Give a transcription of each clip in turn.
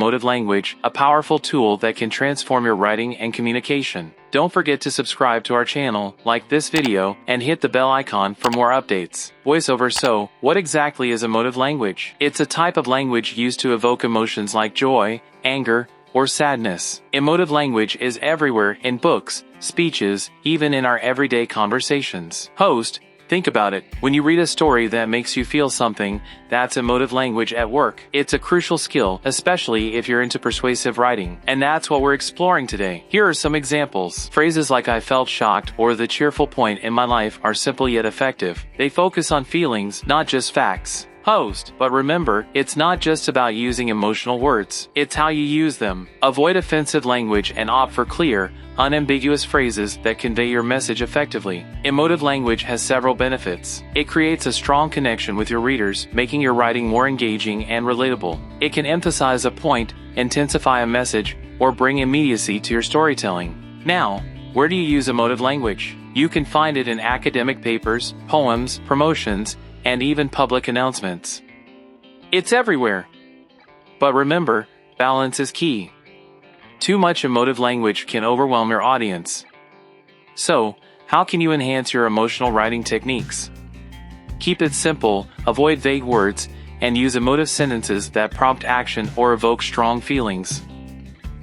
emotive language, a powerful tool that can transform your writing and communication. Don't forget to subscribe to our channel, like this video, and hit the bell icon for more updates. Voiceover. So, what exactly is emotive language? It's a type of language used to evoke emotions like joy, anger, or sadness. Emotive language is everywhere in books, speeches, even in our everyday conversations. Host, think about it. When you read a story that makes you feel something, that's emotive language at work. It's a crucial skill, especially if you're into persuasive writing. And that's what we're exploring today. Here are some examples. Phrases like "I felt shocked" or "the cheerful point in my life" are simple yet effective. They focus on feelings, not just facts. Host, but remember, it's not just about using emotional words. It's how you use them. Avoid offensive language and opt for clear, unambiguous phrases that convey your message effectively. Emotive language has several benefits. It creates a strong connection with your readers, making your writing more engaging and relatable. It can emphasize a point, intensify a message, or bring immediacy to your storytelling. Now, where do you use emotive language? You can find it in academic papers, poems, promotions, and even public announcements. It's everywhere. But remember, balance is key. Too much emotive language can overwhelm your audience. So, how can you enhance your emotional writing techniques? Keep it simple, avoid vague words, and use emotive sentences that prompt action or evoke strong feelings.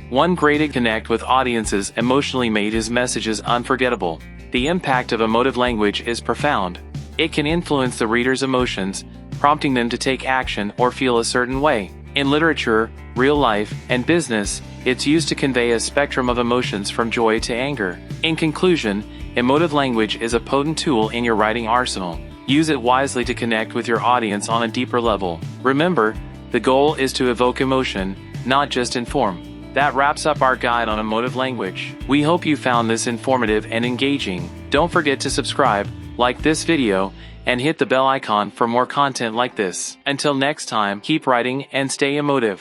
One great way to connect with audiences emotionally made his messages unforgettable. The impact of emotive language is profound. It can influence the reader's emotions, prompting them to take action or feel a certain way. In literature, real life, and business, it's used to convey a spectrum of emotions from joy to anger. In conclusion, emotive language is a potent tool in your writing arsenal. Use it wisely to connect with your audience on a deeper level. Remember, the goal is to evoke emotion, not just inform. That wraps up our guide on emotive language. We hope you found this informative and engaging. Don't forget to subscribe, like this video, and hit the bell icon for more content like this. Until next time, keep writing and stay emotive.